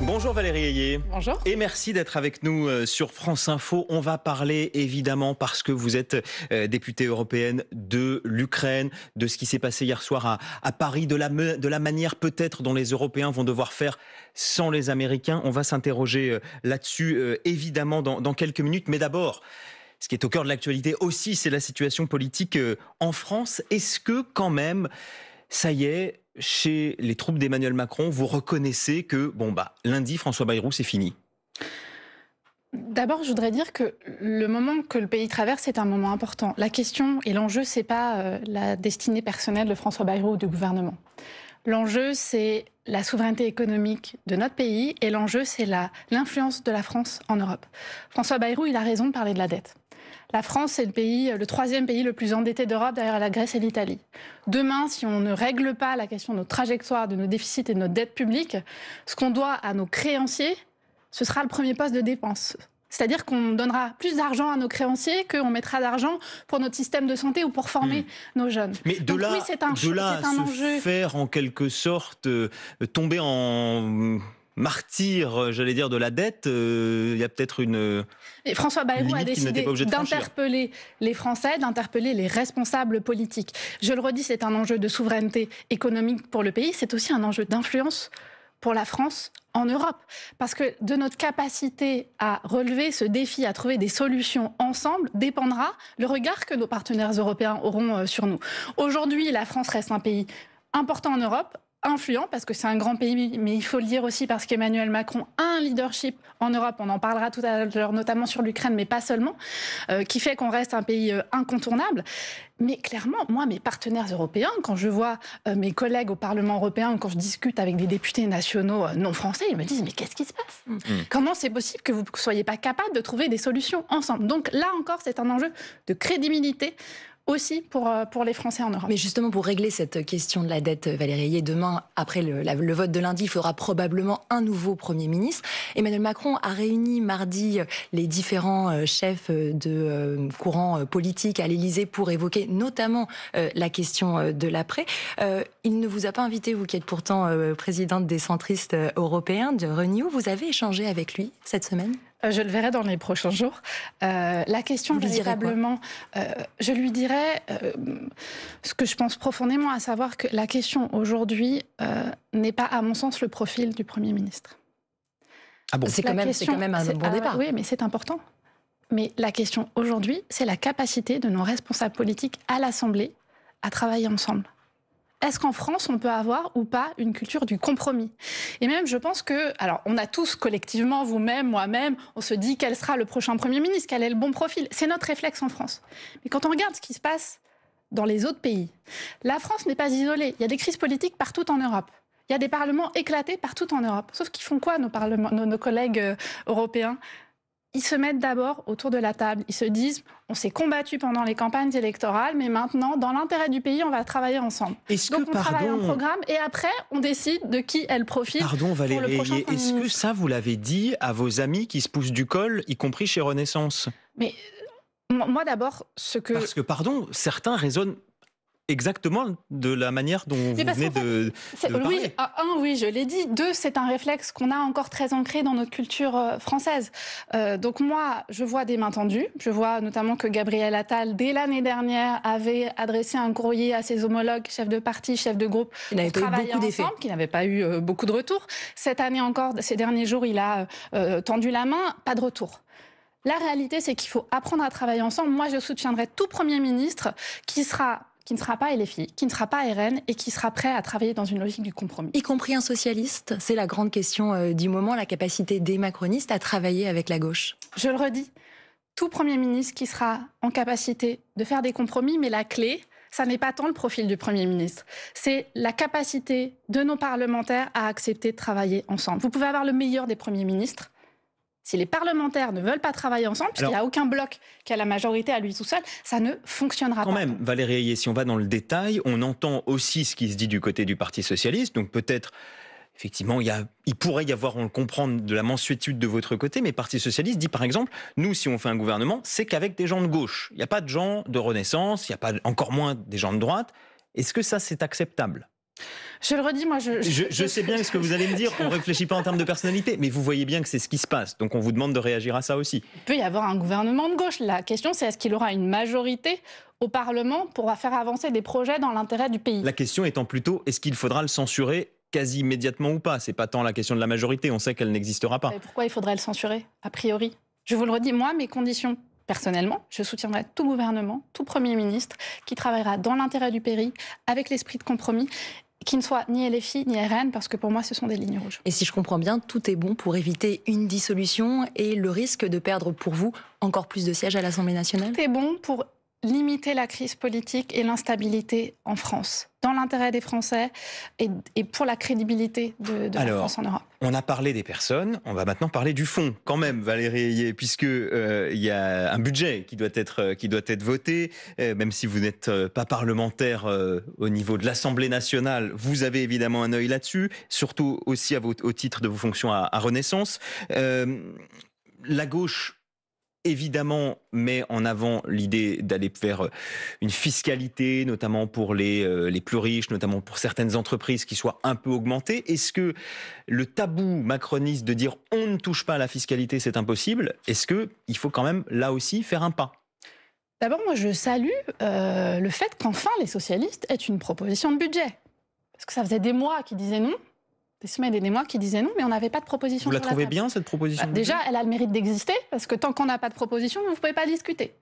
Bonjour Valérie Ayé. Bonjour. Et merci d'être avec nous sur France Info. On va parler évidemment parce que vous êtes députée européenne de l'Ukraine, de ce qui s'est passé hier soir à Paris, de la manière peut-être dont les Européens vont devoir faire sans les Américains. On va s'interroger là-dessus évidemment dans quelques minutes. Mais d'abord, ce qui est au cœur de l'actualité aussi, c'est la situation politique en France. Est-ce que quand même, ça y est, chez les troupes d'Emmanuel Macron, vous reconnaissez que, lundi, François Bayrou, c'est fini? D'abord, je voudrais dire que le moment que le pays traverse est un moment important. La question et l'enjeu, c'est pas la destinée personnelle de François Bayrou ou du gouvernement. L'enjeu, c'est la souveraineté économique de notre pays et l'enjeu, c'est l'influence de la France en Europe. François Bayrou, il a raison de parler de la dette. La France, c'est le troisième pays le plus endetté d'Europe derrière la Grèce et l'Italie. Demain, si on ne règle pas la question de nos trajectoires, de nos déficits et de notre dette publique, ce qu'on doit à nos créanciers, ce sera le premier poste de dépense. C'est-à-dire qu'on donnera plus d'argent à nos créanciers qu'on mettra d'argent pour notre système de santé ou pour former nos jeunes. Mais de là, enjeu. Faire en quelque sorte tomber en martyr, j'allais dire, de la dette, il y a peut-être une... Et François Bayrou a décidé d'interpeller les Français, d'interpeller les responsables politiques. Je le redis, c'est un enjeu de souveraineté économique pour le pays, c'est aussi un enjeu d'influence pour la France en Europe. Parce que de notre capacité à relever ce défi, à trouver des solutions ensemble, dépendra le regard que nos partenaires européens auront sur nous. Aujourd'hui, la France reste un pays important en Europe, influent, parce que c'est un grand pays, mais il faut le dire aussi parce qu'Emmanuel Macron a un leadership en Europe, on en parlera tout à l'heure, notamment sur l'Ukraine, mais pas seulement, qui fait qu'on reste un pays incontournable. Mais clairement, moi, mes partenaires européens, quand je vois mes collègues au Parlement européen, quand je discute avec des députés nationaux non français, ils me disent « mais qu'est-ce qui se passe ? Comment c'est possible que vous ne soyez pas capable de trouver des solutions ensemble ?» Donc là encore, c'est un enjeu de crédibilité aussi pour les Français en Europe. Mais justement, pour régler cette question de la dette, Valérie Ayé, demain, après le vote de lundi, il faudra probablement un nouveau Premier ministre. Emmanuel Macron a réuni mardi les différents chefs de courants politiques à l'Élysée pour évoquer notamment la question de l'après. Il ne vous a pas invité, vous qui êtes pourtant présidente des centristes européens de Renew. Vous avez échangé avec lui cette semaine ? Je le verrai dans les prochains jours. La question, véritablement, je lui dirais ce que je pense profondément, à savoir que la question aujourd'hui n'est pas, à mon sens, le profil du Premier ministre. Ah bon ? C'est quand même un bon départ. Oui, mais c'est important. Mais la question aujourd'hui, c'est la capacité de nos responsables politiques à l'Assemblée à travailler ensemble. Est-ce qu'en France, on peut avoir ou pas une culture du compromis ? Et même, je pense que... Alors, on a tous collectivement, vous-même, moi-même, on se dit quel sera le prochain Premier ministre, quel est le bon profil. C'est notre réflexe en France. Mais quand on regarde ce qui se passe dans les autres pays, la France n'est pas isolée. Il y a des crises politiques partout en Europe. Il y a des parlements éclatés partout en Europe. Sauf qu'ils font quoi, nos collègues européens ? Ils se mettent d'abord autour de la table. Ils se disent, on s'est combattu pendant les campagnes électorales, mais maintenant, dans l'intérêt du pays, on va travailler ensemble. Donc on travaille un programme et après, on décide de qui est le profil. Pardon Valérie, est-ce que ça, vous l'avez dit à vos amis qui se poussent du col, y compris chez Renaissance ? Mais moi d'abord, Parce que, pardon, certains raisonnent exactement de la manière dont vous venez de parler. Oui, je l'ai dit. Deux, c'est un réflexe qu'on a encore très ancré dans notre culture française. Donc moi, je vois des mains tendues. Je vois notamment que Gabriel Attal, dès l'année dernière, avait adressé un courrier à ses homologues, chefs de parti, chefs de groupe, qui n'avaient pas eu beaucoup d'effets, qui n'avaient pas eu beaucoup de retours. Cette année encore, ces derniers jours, il a tendu la main, pas de retour. La réalité, c'est qu'il faut apprendre à travailler ensemble. Moi, je soutiendrai tout Premier ministre qui ne sera pas LFI, qui ne sera pas RN et qui sera prêt à travailler dans une logique du compromis. Y compris un socialiste, c'est la grande question du moment, la capacité des macronistes à travailler avec la gauche. Je le redis, tout Premier ministre qui sera en capacité de faire des compromis, mais la clé, ça n'est pas tant le profil du Premier ministre, c'est la capacité de nos parlementaires à accepter de travailler ensemble. Vous pouvez avoir le meilleur des premiers ministres. Si les parlementaires ne veulent pas travailler ensemble, puisqu'il n'y a aucun bloc qui a la majorité à lui tout seul, ça ne fonctionnera pas. Quand même, Valérie Ayé, si on va dans le détail, on entend aussi ce qui se dit du côté du Parti socialiste. Donc peut-être, effectivement, il pourrait y avoir, on le comprend, de la mansuétude de votre côté, mais le Parti socialiste dit par exemple, nous, si on fait un gouvernement, c'est qu'avec des gens de gauche. Il n'y a pas de gens de Renaissance, il n'y a pas encore moins des gens de droite. Est-ce que ça, c'est acceptable ? Je le redis, moi, je sais bien ce que vous allez me dire, on ne réfléchit pas en termes de personnalité, mais vous voyez bien que c'est ce qui se passe, donc on vous demande de réagir à ça aussi. Il peut y avoir un gouvernement de gauche. La question, c'est est-ce qu'il aura une majorité au Parlement pour faire avancer des projets dans l'intérêt du pays? La question étant plutôt, est-ce qu'il faudra le censurer quasi immédiatement ou pas? C'est pas tant la question de la majorité, on sait qu'elle n'existera pas. Et pourquoi il faudrait le censurer, a priori? Je vous le redis, moi, mes conditions... Personnellement, je soutiendrai tout gouvernement, tout Premier ministre qui travaillera dans l'intérêt du pays, avec l'esprit de compromis, qui ne soit ni LFI ni RN, parce que pour moi, ce sont des lignes rouges. Et si je comprends bien, tout est bon pour éviter une dissolution et le risque de perdre pour vous encore plus de sièges à l'Assemblée nationale? Tout est bon pour limiter la crise politique et l'instabilité en France, dans l'intérêt des Français et pour la crédibilité de la France en Europe. On a parlé des personnes, on va maintenant parler du fond, quand même, Valérie Ayé, puisque il y a un budget qui doit être voté, même si vous n'êtes pas parlementaire au niveau de l'Assemblée nationale, vous avez évidemment un œil là-dessus, surtout aussi au titre de vos fonctions à Renaissance. La gauche, évidemment, met en avant l'idée d'aller vers une fiscalité, notamment pour les plus riches, notamment pour certaines entreprises qui soient un peu augmentées. Est-ce que le tabou macroniste de dire on ne touche pas à la fiscalité, c'est impossible, est-ce qu'il faut quand même là aussi faire un pas? D'abord, moi je salue le fait qu'enfin les socialistes aient une proposition de budget. Parce que ça faisait des mois qu'ils disaient non. Des semaines et des mois qui disaient non, mais on n'avait pas de proposition. Vous la trouvez bien, cette proposition? Déjà, elle a le mérite d'exister, parce que tant qu'on n'a pas de proposition, vous ne pouvez pas discuter.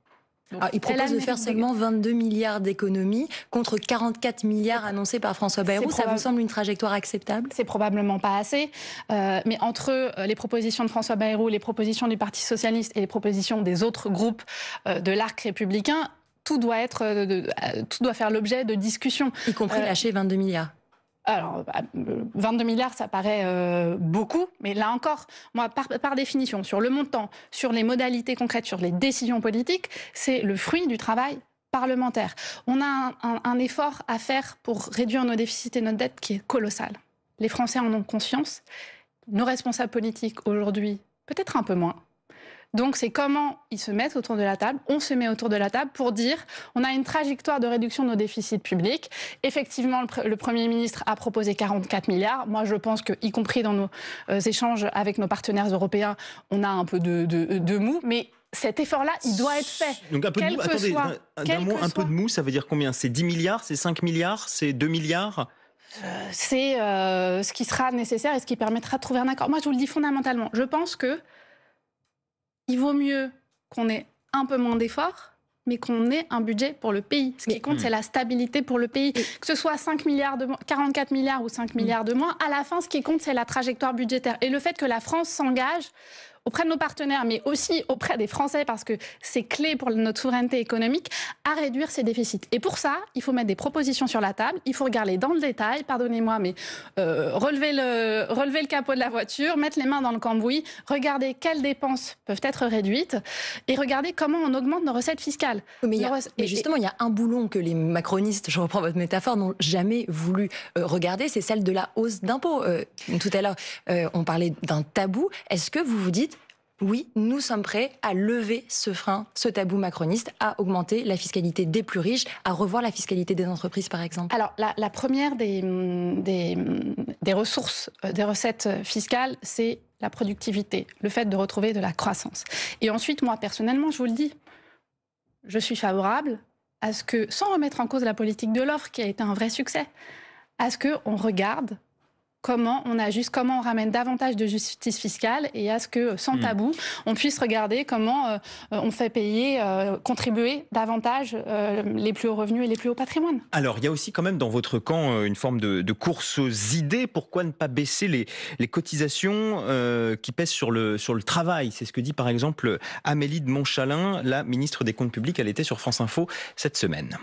Il propose de faire seulement 22 milliards d'économies contre 44 milliards annoncés par François Bayrou. Ça vous semble une trajectoire acceptable? C'est probablement pas assez. Mais entre les propositions de François Bayrou, les propositions du Parti socialiste et les propositions des autres groupes de l'arc républicain, tout doit faire l'objet de discussions. Y compris lâcher 22 milliards. Alors, 22 milliards, ça paraît beaucoup, mais là encore, moi, par définition, sur le montant, sur les modalités concrètes, sur les décisions politiques, c'est le fruit du travail parlementaire. On a un effort à faire pour réduire nos déficits et notre dette qui est colossal. Les Français en ont conscience. Nos responsables politiques, aujourd'hui, peut-être un peu moins. Donc, c'est comment ils se mettent autour de la table. On se met autour de la table pour dire on a une trajectoire de réduction de nos déficits publics. Effectivement, le Premier ministre a proposé 44 milliards. Moi, je pense que, y compris dans nos échanges avec nos partenaires européens, on a un peu de mou. Mais cet effort-là, il doit être fait. Donc un peu de mou, attendez, un peu de mou, ça veut dire combien? C'est 10 milliards, c'est 5 milliards, c'est 2 milliards? C'est ce qui sera nécessaire et ce qui permettra de trouver un accord. Moi, je vous le dis fondamentalement. Je pense que il vaut mieux qu'on ait un peu moins d'efforts, mais qu'on ait un budget pour le pays. Ce qui compte, c'est la stabilité pour le pays. Que ce soit 5 milliards de moins, 44 milliards ou 5 milliards de moins, à la fin, ce qui compte, c'est la trajectoire budgétaire. Et le fait que la France s'engage auprès de nos partenaires, mais aussi auprès des Français, parce que c'est clé pour notre souveraineté économique, à réduire ces déficits. Et pour ça, il faut mettre des propositions sur la table, il faut regarder dans le détail, pardonnez-moi, mais relever le capot de la voiture, mettre les mains dans le cambouis, regarder quelles dépenses peuvent être réduites et regarder comment on augmente nos recettes fiscales. Mais justement, il y a un boulon que les macronistes, je reprends votre métaphore, n'ont jamais voulu regarder, c'est celle de la hausse d'impôts. Tout à l'heure, on parlait d'un tabou. Est-ce que vous vous dites oui, nous sommes prêts à lever ce frein, ce tabou macroniste, à augmenter la fiscalité des plus riches, à revoir la fiscalité des entreprises, par exemple? Alors, la première des ressources, des recettes fiscales, c'est la productivité, le fait de retrouver de la croissance. Et ensuite, moi, personnellement, je vous le dis, je suis favorable à ce que, sans remettre en cause la politique de l'offre, qui a été un vrai succès, à ce qu'on regarde comment on ajuste, comment on ramène davantage de justice fiscale et à ce que, sans tabou, on puisse regarder comment on fait payer, contribuer davantage les plus hauts revenus et les plus hauts patrimoines. Alors, il y a aussi quand même dans votre camp une forme de course aux idées. Pourquoi ne pas baisser les cotisations qui pèsent sur le travail? C'est ce que dit par exemple Amélie de Montchalin, la ministre des Comptes publics. Elle était sur France Info cette semaine.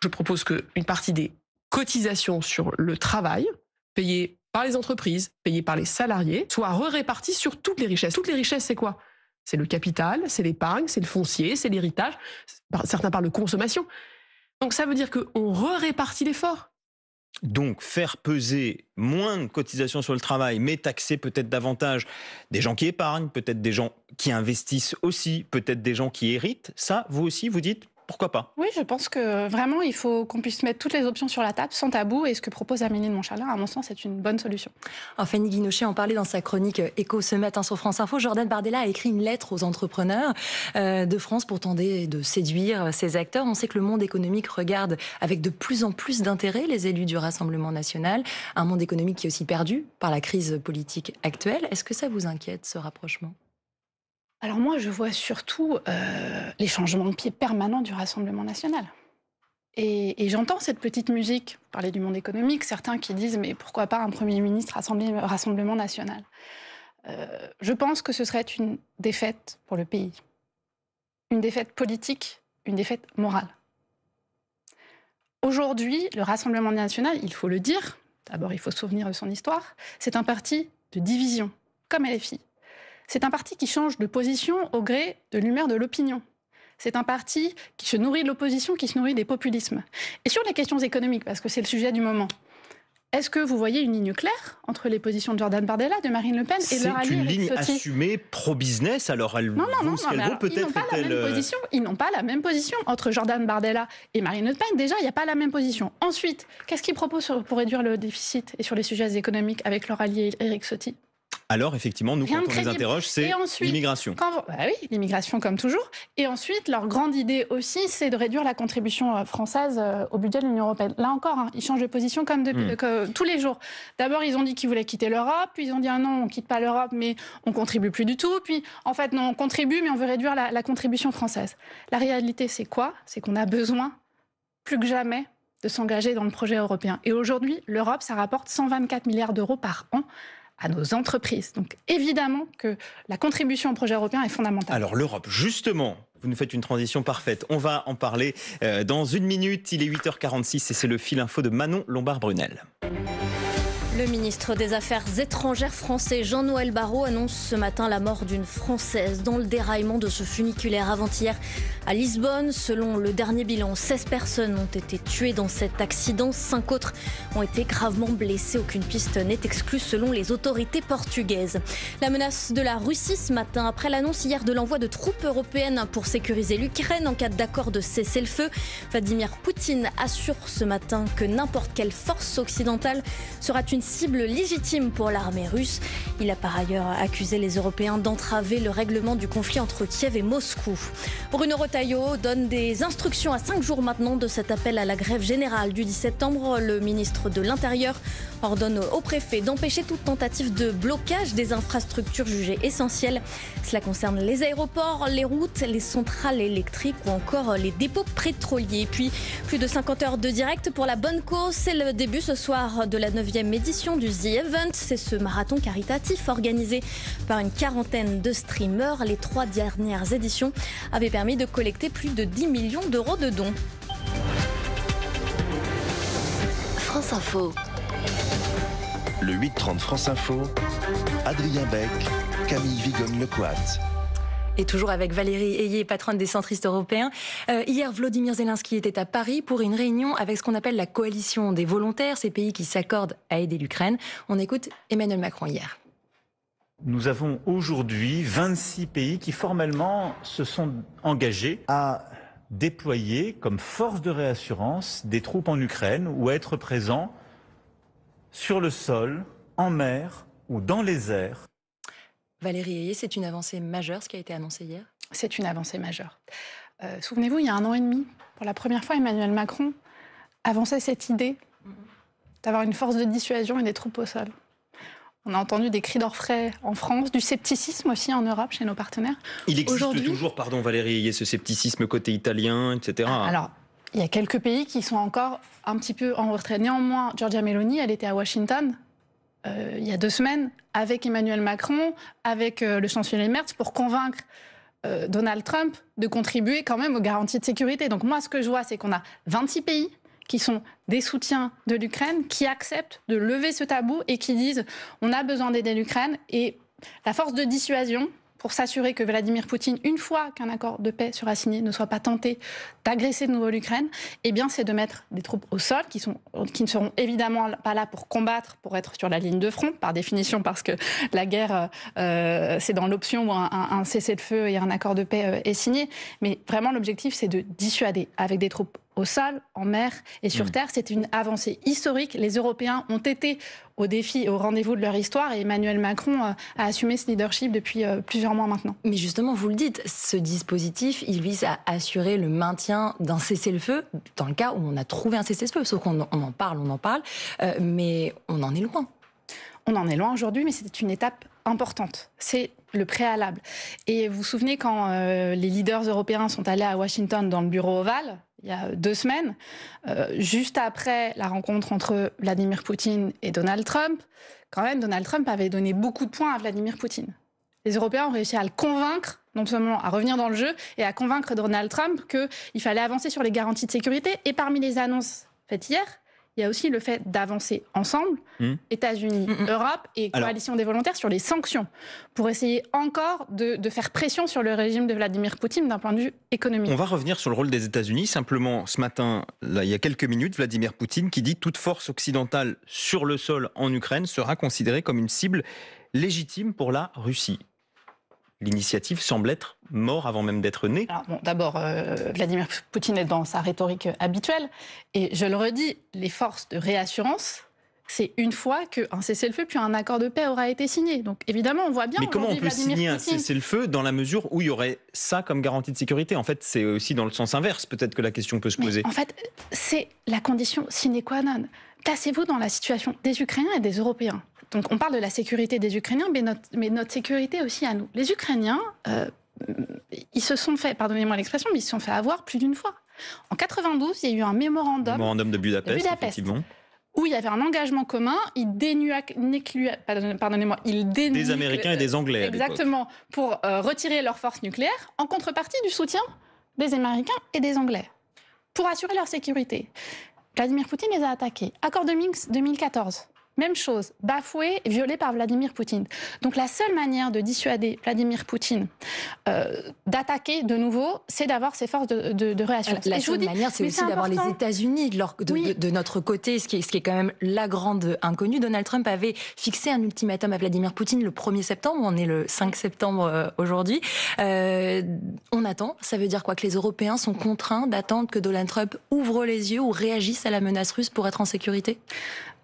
Je propose qu'une partie des cotisations sur le travail, payées par les entreprises, payées par les salariés, soit réparties sur toutes les richesses. Toutes les richesses, c'est quoi? C'est le capital, c'est l'épargne, c'est le foncier, c'est l'héritage. Certains parlent de consommation. Donc ça veut dire qu'on répartit l'effort. Donc faire peser moins de cotisations sur le travail, mais taxer peut-être davantage des gens qui épargnent, peut-être des gens qui investissent aussi, peut-être des gens qui héritent. Ça, vous aussi, vous dites pourquoi pas? Oui, je pense que vraiment, il faut qu'on puisse mettre toutes les options sur la table, sans tabou, et ce que propose Amélie de Montchalin, à mon sens, c'est une bonne solution. Alors, Fanny Guinochet en parlait dans sa chronique Écho ce matin sur France Info. Jordan Bardella a écrit une lettre aux entrepreneurs de France pour tenter de séduire ces acteurs. On sait que le monde économique regarde avec de plus en plus d'intérêt les élus du Rassemblement national, un monde économique qui est aussi perdu par la crise politique actuelle. Est-ce que ça vous inquiète, ce rapprochement ? Alors moi, je vois surtout les changements de pied permanents du Rassemblement national. Et j'entends cette petite musique, parler du monde économique, certains qui disent « mais pourquoi pas un Premier ministre Rassemblement national ?» Je pense que ce serait une défaite pour le pays. Une défaite politique, une défaite morale. Aujourd'hui, le Rassemblement national, il faut le dire, d'abord il faut se souvenir de son histoire, c'est un parti de division, comme LFI. C'est un parti qui change de position au gré de l'humeur de l'opinion. C'est un parti qui se nourrit de l'opposition, qui se nourrit des populismes. Et sur les questions économiques, parce que c'est le sujet du moment, est-ce que vous voyez une ligne claire entre les positions de Jordan Bardella, de Marine Le Pen et leur allié Eric Ciotti ? C'est une ligne Ciotti assumée pro-business, alors elle non, peut-être ils n'ont pas la même position entre Jordan Bardella et Marine Le Pen. Déjà, il n'y a pas la même position. Ensuite, qu'est-ce qu'ils proposent pour réduire le déficit et sur les sujets économiques avec leur allié Eric Ciotti ? Alors, effectivement, nous, quand on les interroge, c'est l'immigration. Oui, l'immigration comme toujours. Et ensuite, leur grande idée aussi, c'est de réduire la contribution française au budget de l'Union européenne. Là encore, ils changent de position comme tous les jours. D'abord, ils ont dit qu'ils voulaient quitter l'Europe, puis ils ont dit ah non, on ne quitte pas l'Europe, mais on contribue plus du tout. Puis, en fait, non, on contribue, mais on veut réduire la contribution française. La réalité, c'est quoi ? C'est qu'on a besoin, plus que jamais, de s'engager dans le projet européen. Et aujourd'hui, l'Europe, ça rapporte 124 milliards d'euros par an à nos entreprises. Donc évidemment que la contribution au projet européen est fondamentale. Alors l'Europe, justement, vous nous faites une transition parfaite. On va en parler dans une minute. Il est 8h46 et c'est le fil info de Manon Lombard-Brunel. Le ministre des Affaires étrangères français Jean-Noël Barrot annonce ce matin la mort d'une Française dans le déraillement de ce funiculaire avant-hier à Lisbonne. Selon le dernier bilan, 16 personnes ont été tuées dans cet accident. 5 autres ont été gravement blessées. Aucune piste n'est exclue selon les autorités portugaises. La menace de la Russie ce matin après l'annonce hier de l'envoi de troupes européennes pour sécuriser l'Ukraine en cas d'accord de cessez-le-feu. Vladimir Poutine assure ce matin que n'importe quelle force occidentale sera une cible légitime pour l'armée russe. Il a par ailleurs accusé les Européens d'entraver le règlement du conflit entre Kiev et Moscou. Bruno Retailleau donne des instructions à 5 jours maintenant de cet appel à la grève générale du 10 septembre. Le ministre de l'Intérieur ordonne au préfet d'empêcher toute tentative de blocage des infrastructures jugées essentielles. Cela concerne les aéroports, les routes, les centrales électriques ou encore les dépôts pétroliers. Puis plus de 50 heures de direct pour la bonne cause. C'est le début ce soir de la 9e édition du The Event. C'est ce marathon caritatif organisé par une quarantaine de streamers. Les 3 dernières éditions avaient permis de collecter plus de 10 millions d'euros de dons. France Info. Le 8-30 France Info, Adrien Beck, Camille Vigonne-Lecoat. Et toujours avec Valérie Ayé, patronne des centristes européens. Hier, Volodymyr Zelensky était à Paris pour une réunion avec ce qu'on appelle la coalition des volontaires, ces pays qui s'accordent à aider l'Ukraine. On écoute Emmanuel Macron hier. Nous avons aujourd'hui 26 pays qui formellement se sont engagés à déployer comme force de réassurance des troupes en Ukraine ou à être présents sur le sol, en mer ou dans les airs. Valérie Ayé, c'est une avancée majeure ce qui a été annoncé hier ? C'est une avancée majeure. Souvenez-vous, il y a 1 an et demi, pour la première fois, Emmanuel Macron avançait cette idée d'avoir une force de dissuasion et des troupes au sol. On a entendu des cris d'orfraie en France, du scepticisme aussi en Europe chez nos partenaires. Il existe toujours, pardon Valérie Ayé, ce scepticisme côté italien, etc. Alors, il y a quelques pays qui sont encore un petit peu en retrait. Néanmoins, Giorgia Meloni, elle était à Washington il y a 2 semaines avec Emmanuel Macron, avec le chancelier Merz pour convaincre Donald Trump de contribuer quand même aux garanties de sécurité. Donc moi, ce que je vois, c'est qu'on a 26 pays qui sont des soutiens de l'Ukraine, qui acceptent de lever ce tabou et qui disent on a besoin d'aider l'Ukraine. Et la force de dissuasion, pour s'assurer que Vladimir Poutine, une fois qu'un accord de paix sera signé, ne soit pas tenté d'agresser de nouveau l'Ukraine, eh bien, c'est de mettre des troupes au sol qui ne seront évidemment pas là pour combattre, pour être sur la ligne de front, par définition, parce que la guerre, c'est dans l'option où un cessez-le-feu et un accord de paix est signé. Mais vraiment, l'objectif, c'est de dissuader avec des troupes au sol, en mer et sur terre. C'est une avancée historique. Les Européens ont été au défi et au rendez-vous de leur histoire et Emmanuel Macron a assumé ce leadership depuis plusieurs mois maintenant. Mais justement, vous le dites, ce dispositif, il vise à assurer le maintien d'un cessez-le-feu dans le cas où on a trouvé un cessez-le-feu. Sauf qu'on en parle, mais on en est loin. On en est loin aujourd'hui, mais c'est une étape importante. C'est le préalable. Et vous vous souvenez quand les leaders européens sont allés à Washington dans le bureau ovale, il y a 2 semaines, juste après la rencontre entre Vladimir Poutine et Donald Trump, quand même, Donald Trump avait donné beaucoup de points à Vladimir Poutine. Les Européens ont réussi à le convaincre, non seulement à revenir dans le jeu, et à convaincre Donald Trump qu'il fallait avancer sur les garanties de sécurité. Et parmi les annonces faites hier, il y a aussi le fait d'avancer ensemble, États-Unis, Europe et coalition des volontaires, sur les sanctions, pour essayer encore de faire pression sur le régime de Vladimir Poutine d'un point de vue économique. On va revenir sur le rôle des États-Unis. Simplement, ce matin, là, il y a quelques minutes, Vladimir Poutine qui dit « Toute force occidentale sur le sol en Ukraine sera considérée comme une cible légitime pour la Russie ». L'initiative semble être morte avant même d'être née. Alors, d'abord, Vladimir Poutine est dans sa rhétorique habituelle. Et je le redis, les forces de réassurance, c'est une fois qu'un cessez-le-feu puis un accord de paix aura été signé. Donc évidemment, on voit bien... Mais comment on peut signer un cessez-le-feu dans la mesure où il y aurait ça comme garantie de sécurité? En fait, c'est aussi dans le sens inverse, peut-être que la question peut se poser. En fait, c'est la condition sine qua non. Placez-vous dans la situation des Ukrainiens et des Européens. Donc on parle de la sécurité des Ukrainiens, mais notre sécurité aussi à nous. Les Ukrainiens, ils se sont fait, pardonnez-moi l'expression, mais ils se sont fait avoir plus d'une fois. En 92, il y a eu un mémorandum de Budapest, effectivement, où il y avait un engagement commun, des Américains et des Anglais. Exactement, pour retirer leurs forces nucléaires, en contrepartie du soutien des Américains et des Anglais, pour assurer leur sécurité. Vladimir Poutine les a attaqués. Accord de Minsk 2014. Même chose, bafoué, violé par Vladimir Poutine. Donc la seule manière de dissuader Vladimir Poutine d'attaquer de nouveau, c'est d'avoir ses forces de réassurance. La seule manière, c'est aussi d'avoir les États-Unis de notre côté, ce qui est quand même la grande inconnue. Donald Trump avait fixé un ultimatum à Vladimir Poutine le 1er septembre, on est le 5 septembre aujourd'hui. On attend, ça veut dire quoi? Que les Européens sont contraints d'attendre que Donald Trump ouvre les yeux ou réagisse à la menace russe pour être en sécurité?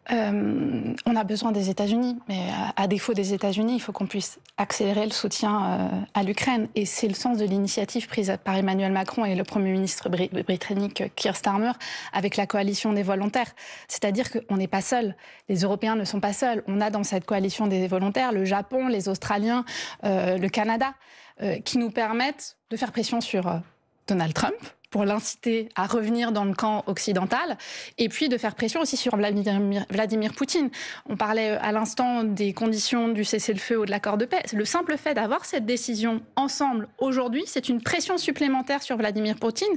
On a besoin des États-Unis, mais à défaut des États-Unis, il faut qu'on puisse accélérer le soutien à l'Ukraine. Et c'est le sens de l'initiative prise par Emmanuel Macron et le Premier ministre britannique Keir Starmer avec la coalition des volontaires. C'est-à-dire qu'on n'est pas seuls. Les Européens ne sont pas seuls. On a dans cette coalition des volontaires le Japon, les Australiens, le Canada, qui nous permettent de faire pression sur Donald Trump, pour l'inciter à revenir dans le camp occidental, et puis de faire pression aussi sur Vladimir Poutine. On parlait à l'instant des conditions du cessez-le-feu ou de l'accord de paix. Le simple fait d'avoir cette décision ensemble aujourd'hui, c'est une pression supplémentaire sur Vladimir Poutine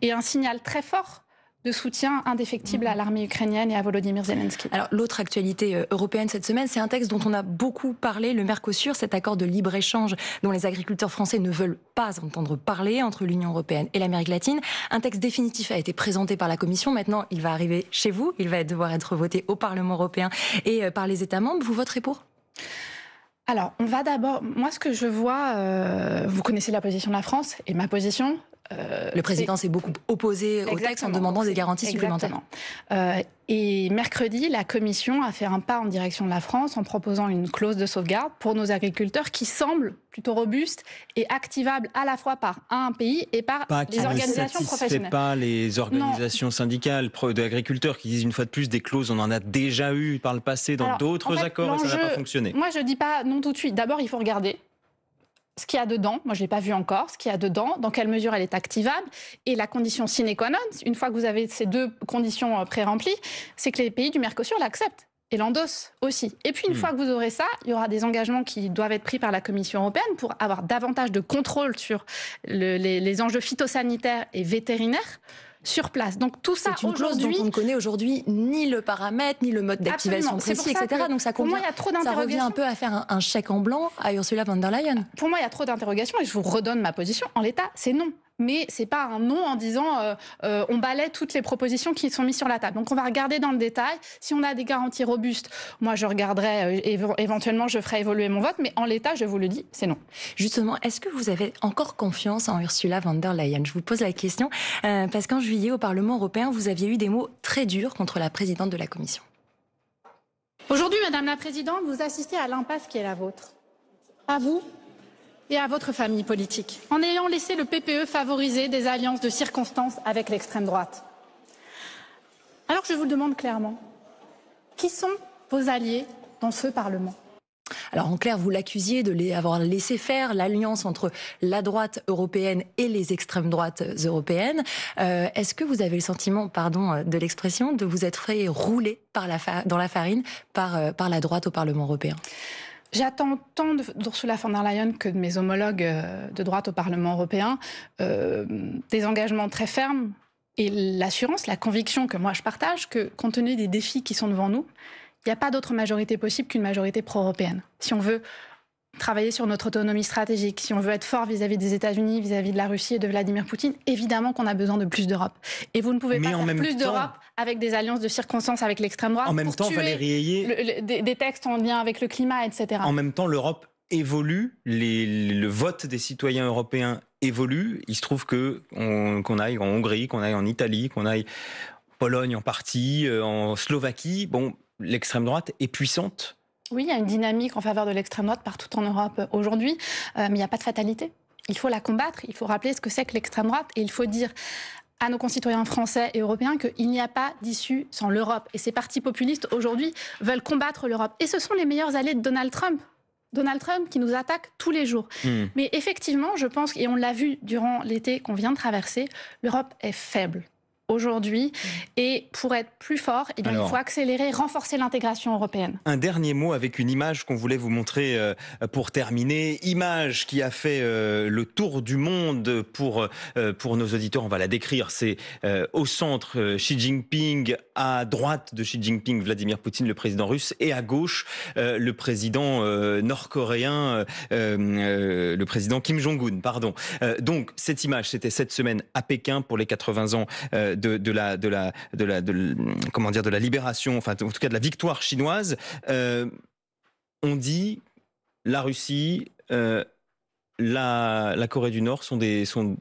et un signal très fort de soutien indéfectible à l'armée ukrainienne et à Volodymyr Zelensky. Alors, l'autre actualité européenne cette semaine, c'est un texte dont on a beaucoup parlé, le Mercosur, cet accord de libre-échange dont les agriculteurs français ne veulent pas entendre parler entre l'Union européenne et l'Amérique latine. Un texte définitif a été présenté par la Commission. Maintenant, il va arriver chez vous. Il va devoir être voté au Parlement européen et par les États membres. Vous voterez pour ? Alors, on va d'abord... Moi, ce que je vois... vous connaissez la position de la France et ma position... le président s'est beaucoup opposé au texte en demandant des garanties supplémentaires. Et mercredi, la Commission a fait un pas en direction de la France en proposant une clause de sauvegarde pour nos agriculteurs qui semble plutôt robuste et activable à la fois par un pays et par les organisations professionnelles. Pas les organisations syndicales d'agriculteurs qui disent une fois de plus des clauses, on en a déjà eu par le passé dans d'autres accords et ça n'a pas fonctionné. Moi, je ne dis pas non tout de suite. D'abord, il faut regarder ce qu'il y a dedans, moi je ne l'ai pas vu encore, ce qu'il y a dedans, dans quelle mesure elle est activable, et la condition sine qua non, une fois que vous avez ces deux conditions pré-remplies, c'est que les pays du Mercosur l'acceptent et l'endossent aussi. Et puis une fois que vous aurez ça, il y aura des engagements qui doivent être pris par la Commission européenne pour avoir davantage de contrôle sur les enjeux phytosanitaires et vétérinaires sur place. Donc tout ça, c'est une clause dont on ne connaît aujourd'hui ni le paramètre, ni le mode d'activation précis, etc. Donc ça revient un peu à faire un chèque en blanc à Ursula von der Leyen. Pour moi, il y a trop d'interrogations et je vous redonne ma position. En l'état, c'est non. Mais ce n'est pas un non en disant on balaie toutes les propositions qui sont mises sur la table. Donc on va regarder dans le détail. Si on a des garanties robustes, moi je regarderai, éventuellement je ferai évoluer mon vote, mais en l'état, je vous le dis, c'est non. Justement, est-ce que vous avez encore confiance en Ursula von der Leyen? Je vous pose la question parce qu'en juillet, au Parlement européen, vous aviez eu des mots très durs contre la présidente de la Commission. Aujourd'hui, Madame la Présidente, vous assistez à l'impasse qui est la vôtre. À vous et à votre famille politique, en ayant laissé le PPE favoriser des alliances de circonstances avec l'extrême droite. Alors je vous le demande clairement, qui sont vos alliés dans ce Parlement ? Alors en clair, vous l'accusiez de avoir laissé faire l'alliance entre la droite européenne et les extrêmes droites européennes. Est-ce que vous avez le sentiment, pardon de l'expression, de vous être fait rouler dans la farine par la droite au Parlement européen ? J'attends tant d'Ursula von der Leyen que de mes homologues de droite au Parlement européen des engagements très fermes et l'assurance, la conviction que moi je partage que compte tenu des défis qui sont devant nous, il n'y a pas d'autre majorité possible qu'une majorité pro-européenne. Si on veut travailler sur notre autonomie stratégique, si on veut être fort vis-à-vis des États-Unis, vis-à-vis de la Russie et de Vladimir Poutine, évidemment qu'on a besoin de plus d'Europe. Et vous ne pouvez pas faire plus d'Europe avec des alliances de circonstances avec l'extrême droite. En même temps, Valérie Ayé, des textes en lien avec le climat, etc. En même temps, l'Europe évolue, le vote des citoyens européens évolue. Il se trouve qu'on aille en Hongrie, qu'on aille en Italie, qu'on aille en Pologne en partie, en Slovaquie. Bon, l'extrême droite est puissante. Oui, il y a une dynamique en faveur de l'extrême droite partout en Europe aujourd'hui, mais il n'y a pas de fatalité. Il faut la combattre, il faut rappeler ce que c'est que l'extrême droite et il faut dire à nos concitoyens français et européens qu'il n'y a pas d'issue sans l'Europe. Et ces partis populistes aujourd'hui veulent combattre l'Europe. Et ce sont les meilleurs alliés de Donald Trump. Donald Trump qui nous attaque tous les jours. Mais effectivement, je pense, et on l'a vu durant l'été qu'on vient de traverser, l'Europe est faible aujourd'hui. Et pour être plus fort, il faut accélérer, renforcer l'intégration européenne. Un dernier mot avec une image qu'on voulait vous montrer pour terminer. Image qui a fait le tour du monde pour nos auditeurs. On va la décrire. C'est au centre Xi Jinping, à droite de Xi Jinping, Vladimir Poutine, le président russe, et à gauche le président nord-coréen, le président Kim Jong-un. Pardon. Donc cette image, c'était cette semaine à Pékin pour les 80 ans de la libération, enfin en tout cas de la victoire chinoise. On dit la Russie, la Corée du Nord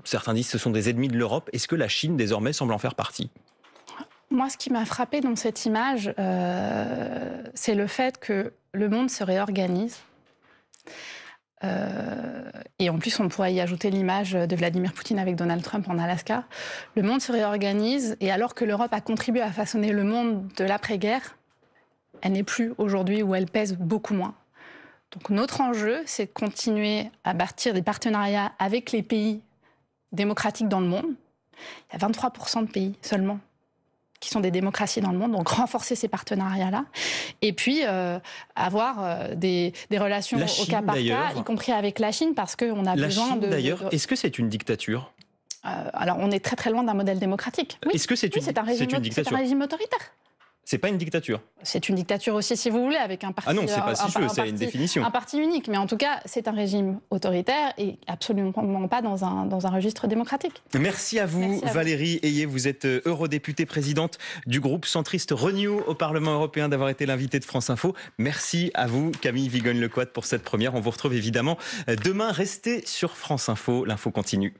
certains disent ce sont des ennemis de l'Europe. Est-ce que la Chine désormais semble en faire partie ? Moi, ce qui m'a frappé dans cette image, c'est le fait que le monde se réorganise. Et en plus, on pourrait y ajouter l'image de Vladimir Poutine avec Donald Trump en Alaska. Le monde se réorganise et alors que l'Europe a contribué à façonner le monde de l'après-guerre, elle n'est plus aujourd'hui où elle pèse beaucoup moins. Donc notre enjeu, c'est de continuer à bâtir des partenariats avec les pays démocratiques dans le monde. Il y a 23% de pays seulement qui sont des démocraties dans le monde, donc renforcer ces partenariats-là, et puis avoir des relations au cas par cas, y compris avec la Chine, parce qu'on a besoin de... D'ailleurs, est-ce que c'est une dictature ? Alors, on est très très loin d'un modèle démocratique. Oui. Est-ce que c'est une dictature ? C'est un régime autoritaire. C'est pas une dictature. C'est une dictature aussi, si vous voulez, avec un parti... Ah non, c'est pas si je veux, c'est une définition. Un parti unique, mais en tout cas, c'est un régime autoritaire et absolument pas dans un registre démocratique. Merci à vous, Valérie Ayé. Vous êtes eurodéputée présidente du groupe centriste Renew au Parlement européen, d'avoir été l'invitée de France Info. Merci à vous, Camille Vigogne-Lequat, pour cette première. On vous retrouve évidemment demain. Restez sur France Info, l'info continue.